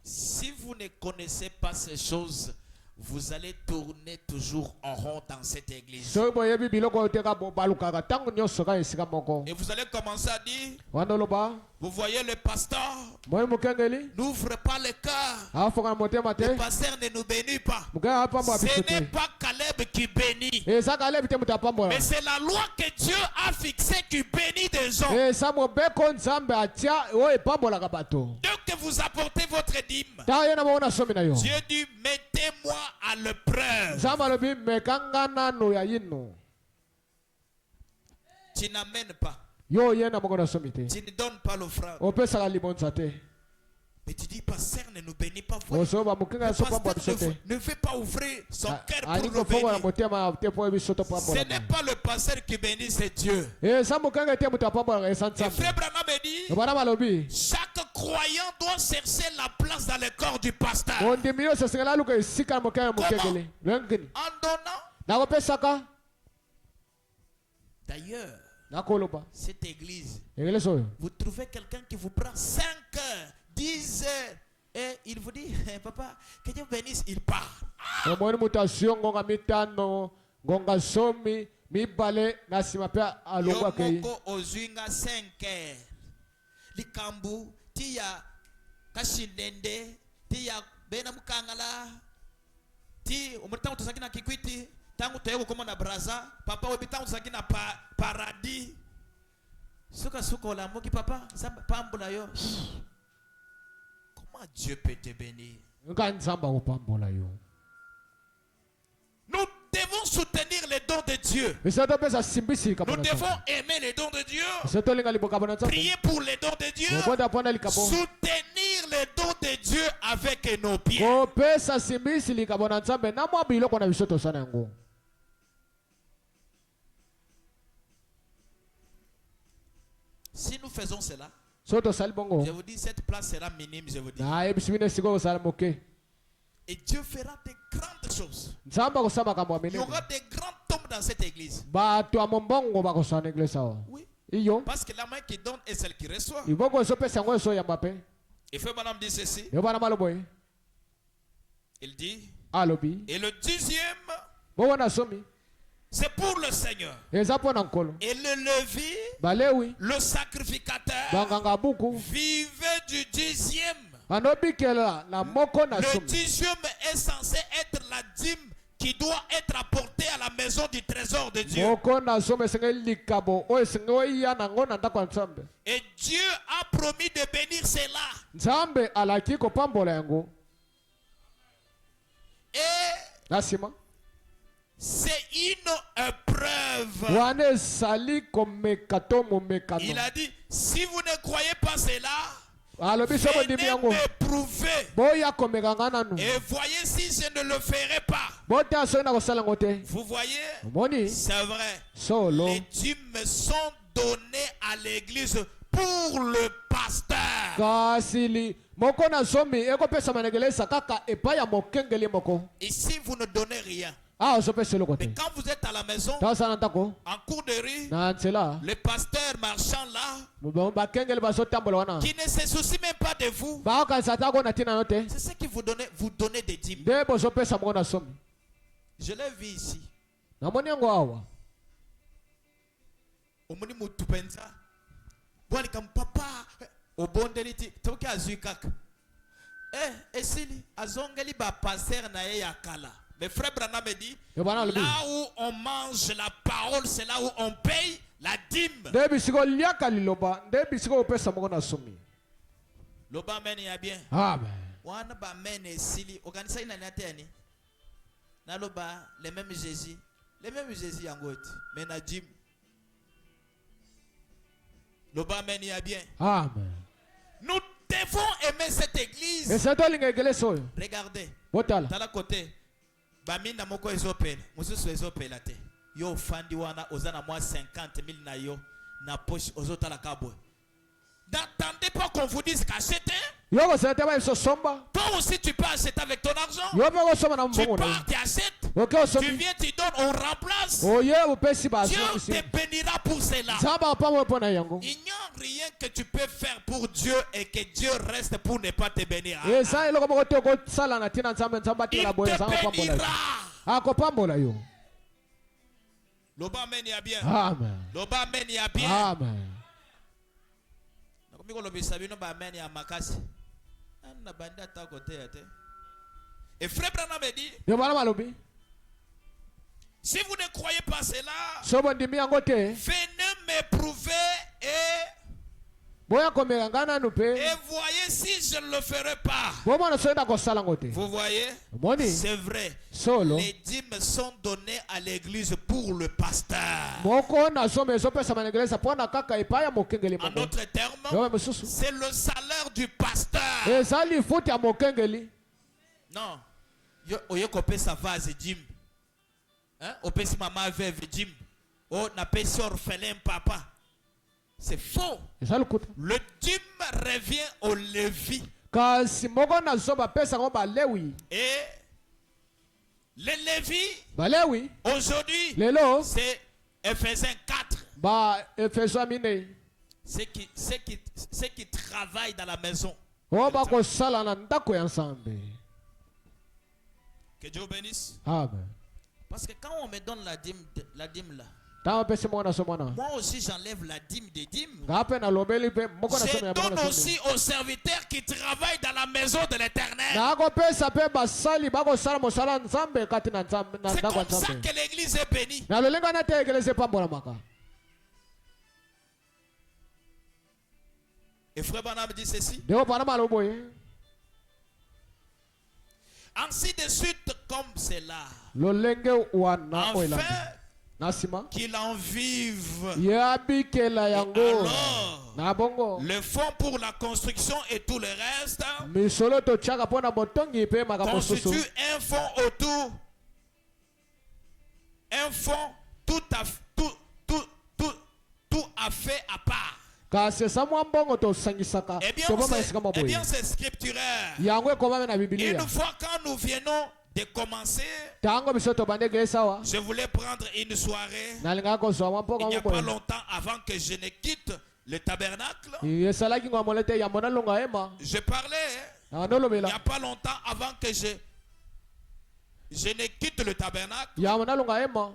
Si vous ne connaissez pas ces choses, vous allez tourner toujours en rond dans cette église. So boyebi biloko oteka balukaka tangu nyonso ka esika moko. Et vous allez commencer à dire, Wanoloba. vous voyez le pasteur Moyo mokengeli. n'ouvre pas le cœur. Afoka na motema te. Le pasteur ne nous bénit pas. Mokenge apambo Ce abiso n'est te. pas Caleb qui bénit. Eza kalebi te mutu apambola. Mais c'est la loi que Dieu a fixée qui bénit des hommes. Eza mobeko nzambe atia oyo epambolaka bato. Dès que vous apportez votre dîme, Ta ye na moko na somi na yo. Dieu dit, mettez-moi à l'épreuve. Nzambe alobi mekanga nano ya yino. Tu n'amènes pas. Yo ye na moko na somi te. Tu ne donnes pas l'offrande. Opesaka libonza te. Mais tu dis, pasteur ne nous bénit pas. Voyez, Osoba mokenga le so pambo pasteur abiso te. ne veut pas ouvrir son cœur pour Alingo nous fongo na bénir. motema te po ebiso to Ce pambola. n'est pas le pasteur qui bénit, c'est Dieu. Eza mokenga te mutu apambola eza Et nzambe. frère Branham me dit, Bana malobi. chaque croyant doit chercher la place dans le corps du pasteur. Ondimi yo sesengela luka esika na mokenga mokengeli. Lengeni. En donnant. Nakopesaka. D'ailleurs, Nakoloba. cette église, Eglise oyo. vous trouvez quelqu'un qui vous prend 5 heures, 10 heures, et il vous dit, papa, que Dieu bénisse, il part. Omoni mutasio ngonga mitano, ngonga somi, mibale na sima pe alongwa kei. Yomoko ozuinga 5 heures. Likambu, tia kashindende, tia bena mukangala, ti umurtangu tusaki na kikwiti, tangu toyeko koma na braza, papa webitangu tusaki na paradis. Suka la moki papa, zamba pambula yo. Comment Dieu peut te bénir? Nga nzamba opambola yo. Nous devons soutenir les dons de Dieu. Isato pesa simbisi Nous kabona. devons aimer les dons de Dieu. Isato linga liboka bona nzambe. Prier pour les dons de Dieu. Oboda pona likabo. Soutenir les dons de Dieu avec nos pieds. Ko pesa simbisi likabona nzambe na mwa biloko na biso tosana yango. Si nous faisons cela, So sali bongo. je vous dis, cette place sera minime, je vous dis. Na ebisibine siko osala moke. Et Dieu fera de grandes choses. Nzamba kosama kambo Il y amene. aura de grands tombes dans cette église. Bato amombongo bakosana eglise awa. Oui. Iyo. Parce que la main qui donne est celle qui reçoit. Ibongo so pesa ngo so yamba pe. Et frère Madame dit ceci. Yo bana maloboy. Il dit, Alobi. et le 10e, Bo wana somi. c'est pour le Seigneur. Eza pona nkolo. Et le levi, Balewi. le sacrificateur, Banganga buku. vivait du 10e. Anobikela na moko na Le somi. 10e est censé être la dîme qui doit être apportée à la maison du trésor de Dieu. Moko na somi senge likabo. O senge oya na ngona ndako nzambe. Et Dieu a promis de bénir cela. Nzambe alaki kopambola yango. Et Nasima. c'est une épreuve. Wane sali komeka to momeka Il no. a dit, si vous ne croyez pas cela, alobi so venez bondimi yango m'éprouver boya komeka nga nanu et voyez si je ne le ferai pas. botala soki nakosala yango te. Vous voyez, Omoni c'est vrai. solo Les dîmes sont donnés à l'église pour le pasteur. kasi moko na zomi ekopesama na egelesa kaka epai ya mokengeli moko. Ici, vous ne donnez rien. ozopesa eloko te. Mais quand vous êtes à la maison, tasala ntako en cours de rue, na nzela le pasteur marchand là, bakengeli bazotambola wana qui ne se soucie même pas de vous, bakokanisa tako na ntina no te c'est ce que vous donnez des dîmes. nde bozopesa moko na somi. Je l'ai vu ici. namoni yango awa Omoni mutu penza. Bwani kam papa obondeli ti toki azui kaka. Esili azongeli ba passer na ye ya kala. Mais frère Branham me dit, là où on mange la parole, c'est là où on paye la dîme. nde bisiko liaka liloba nde bisiko opesa moko na somi. Loba meni ya bien. Amen. Wana ba meni esili organisa ina nateni. Na loba les mêmes Jésus. Les mêmes Jésus yango eti. Mais na dîme. Loba meni ya bien. Amen. Nous devons aimer cette église. ese tolinga egelesa oyo Regardez. botala Tala côté. Baminda moko ezopela. Mususu ezopela te. Yo fandi wana ozana moi 50,000 na yo na poche ozotala kabwe. N'attendez pas qu'on vous dise qu'acheter. yo kosala te babiso somba Toi aussi tu peux acheter avec ton argent. yo mpe kosomba na Tu mbongo na yo pars, tu achètes. oke Tu osomi viens, tu donnes, on remplace. oye opesi Dieu basomisi te bénira pour cela. nzambe apambo mpo na yango Il n'y a rien que tu peux faire pour Dieu et que Dieu reste pour ne pas te bénir. eza eloko moko te okosala na ntina nzambe nzambe Il atikala boye te nzambe apambola yo bénira. akopambola yo. Loba amen ya bien. Amen. Loba amen ya bien. Amen. Nakomiko lobisa bino ba amen ya makasi. Na banda ta côté ya te. Et frère Branham me dit, yo bana malobi si vous ne croyez pas cela, so bondimi yango te venez m'éprouver boya komeka nga nanu et mpe voyez si je ne le ferai pas. bomona soki nakosala ngo te. Vous voyez? Omoni C'est vrai. solo Les dîmes sont données à l'église pour le pasteur. moko na somo ezopesama na egelesa mpo na kaka epai ya mokengeli En moko d'autres termes, yo mosusu c'est le salaire du pasteur. eza lifuti ya mokengeli. Non. Oye kopesa vase dîme. Hein? Opesi maman veuve dîme. Oh, na pesi orphelin papa. C'est faux. eza lokuta Le dîme revient au Lévi. kasi moko na so bapesaka balewi Et les Lévi, balewi aujourd'hui, lelo c'est Ephésiens 4. baefeso ya minei Ceux qui travaillent dans la maison. oyo bakosala na ndako ya nzambe. Que Dieu bénisse. Amen. Parce que quand on me donne la dîme là, ntango apesi moko na so mwana moi aussi j'enlève la dîme des dîmes. nga mpe nalobeli mpe moko na Je somo ya moko donne na somo aussi aux serviteurs qui travaillent dans la maison de l'Éternel. nakopesa mpe basali bakosala mosala ya nzambe kati na C'est ndako ya comme ça nzambe que l'église est bénie. na lolenga na te egelesa epambolamaka. Et frère Branham dit ceci. ndeko pana malobi boye Ainsi de suite comme cela. lolenge wana oyo elandi Afin na nsima qu'il en vive. ye abikela yango Alors, na bongo le fonds pour la construction et tout le reste misolo totiaka mpo na botongi mpe makambo mosusu constitue un fonds autour. Un fonds tout à fait à part. kasi esa mwa mbongo tosangisaka toboma esika mwa Eh boye bien, c'est scripturaire. yango ekomami na bibilia. Une fois quand nous venons de commencer, ntango biso tobandi egelesa awa je voulais prendre une soirée. nalingaka kozwa mwa Il mpoka n'y a moko pas boye longtemps avant que je ne quitte le tabernacle. esalaki ngwa mole te yambo nalonga ema Je parlais. Il n'y nolobela a pas longtemps avant que je ne quitte le tabernacle. yambo nalonga ema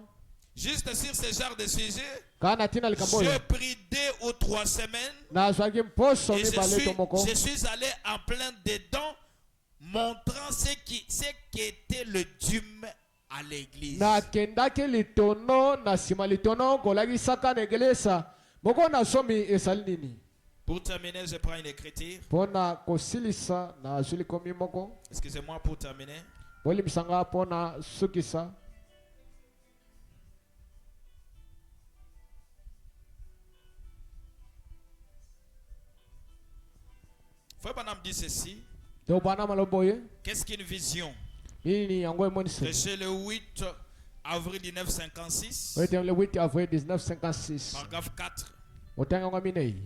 Juste sur ce genre de sujet, kaa na ntina likambo oyo j'ai pris 2 ou 3 semaines nazwaki mposo et mibale to moko je suis allé en plein dedans, montrant ce qui était le dîme à l'église. nakendaki litono na nsima litono kolakisaka na egelesa moko nasomi esali nini. Pour terminer, je prends une écriture. mpo na kosilisa nazwi likomi moko Excusez-moi pour terminer. bolimbisanga mpo na sukisa. Frère Branham dit ceci. Ndio Bwana maloboye. Qu'est-ce qu'une vision? Hii ni yango emonise. Prêché le 8 avril 1956. Wete le 8 avril 1956. Paragraphe 4. Otanga ngwa minei.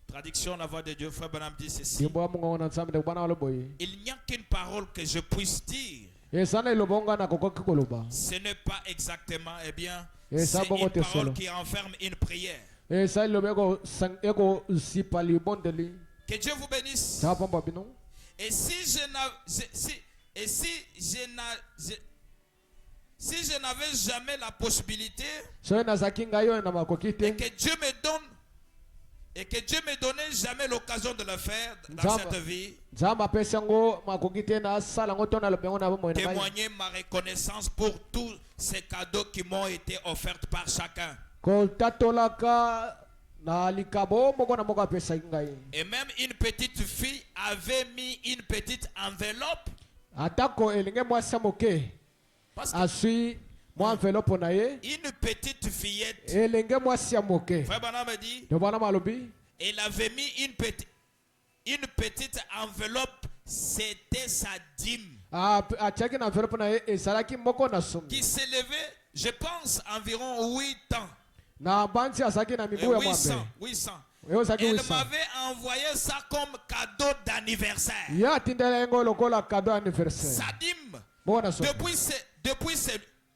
Traduction la voix de Dieu. Frère Branham dit ceci. Dimbo ya Mungu na nsambe Bwana maloboye. Il n'y a qu'une parole que je puisse dire. Esana ilobonga na kokoki koloba. Ce n'est pas exactement, eh bien, Et ça, c'est bon, une t'es parole solo. qui renferme une prière. Esa ilobego eko sipali bondeli. Que Dieu vous bénisse. Ça pamba bino. Et si je n'avais jamais la possibilité So na zakinga yo na et makokite. que Dieu me donnait jamais l'occasion de le faire dans Nzamba. cette vie, Nzamba pesango makokite na sala ngoto na lobengo na bomo na mai. témoigner ma reconnaissance pour tous ces cadeaux qui m'ont été offerts par chacun. Ko tatolaka na likabo moko na moko pesa ngai. Et même une petite fille avait mis une petite enveloppe. Atako elenge mwasa moke. Parce que Asui mo enveloppe na ye. une petite fillette, Elenge mwasi ya moke. Frère Branham me dit, Ndio Bwana malobi. elle avait mis une petite enveloppe, c'était sa dîme, Achaki na enveloppe na ye esalaki moko na somi. qui s'élevait, je pense, environ 8 ans. Na banzi asaki na mibu ya mwambe. 800. Yo saki Elle 800. m'avait envoyé ça comme cadeau d'anniversaire. Ya tindela yengo lokola cadeau anniversaire. Sa dîme. Moko na somi. Depuis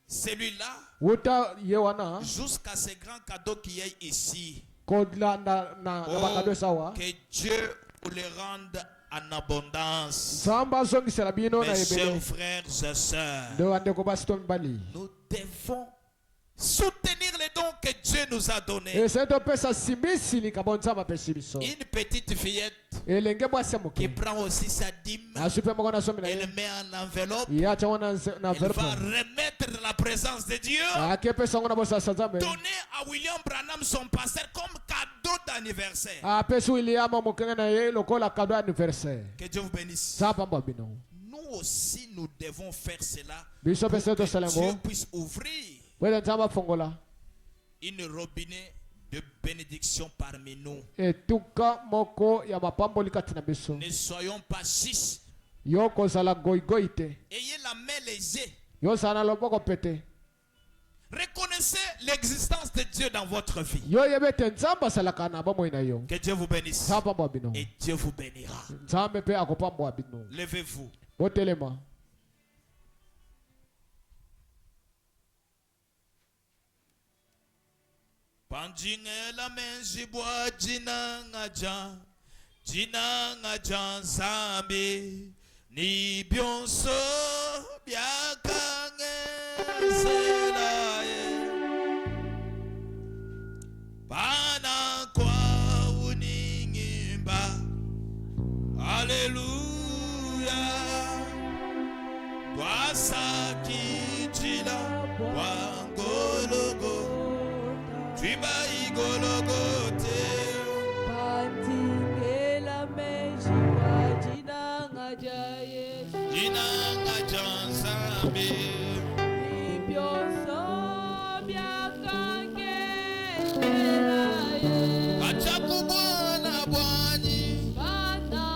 celui-là, Wuta ye wana. jusqu'à ces grands cadeaux qui est ici. Kodla na bakado sawa. Que Dieu vous les rende en abondance. Samba zongi selabino na Mes chers ebele. frères et sœurs, Ndio andeko basi tombali. nous devons soutenir les dons que Dieu nous a donnés. Eseto pesa simisi likabonza mapesi biso. Une petite fillette Elenge mwasi ya qui moke. prend aussi sa dîme, Asupe moko na somi na elle ye. met en enveloppe, Ya chawana na elle va enveloppe. remettre dans la présence de Dieu, Ake pesa ngo na bosa sazambe. donner à William Branham son pasteur comme cadeau d'anniversaire. Apesi William mokenge na ye lokola cadeau anniversaire. Que Dieu vous bénisse. Sa pamba bino. Nous aussi, nous devons faire cela Biso pour pesa to que Dieu salango. puisse ouvrir Wele nzamba fongola. une robinet de bénédiction parmi nous. Etuka moko ya mapamboli kati na biso. Ne soyons pas six. Yo kozala goigoi te. Ayez la main lésée. Yo sana loboko pete. Reconnaissez l'existence de Dieu dans votre vie. Yo yebete nzamba salaka na bomoi na yo. Que Dieu vous bénisse. Sa pamba bino. Et Dieu vous bénira. Nzambe pe akopambwa bino. Levez-vous. Botelema. Panjingela menjibwa jina ngaja nzambe ni byonso byakangezela ye bana kwa uningimba haleluya twasakijila wangologo Triba igologote Pantingela mejiwa jina ngajaye jina ngajanzambe Ibyoso byakangelaye acha kubona bwanyi Bana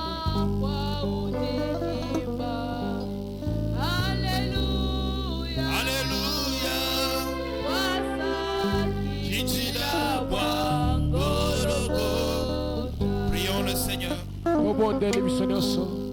kwa unimba Hallelujah haleluya Wasaki kijila bwangologo. Prions le Seigneur. Obondeli biso nyonso.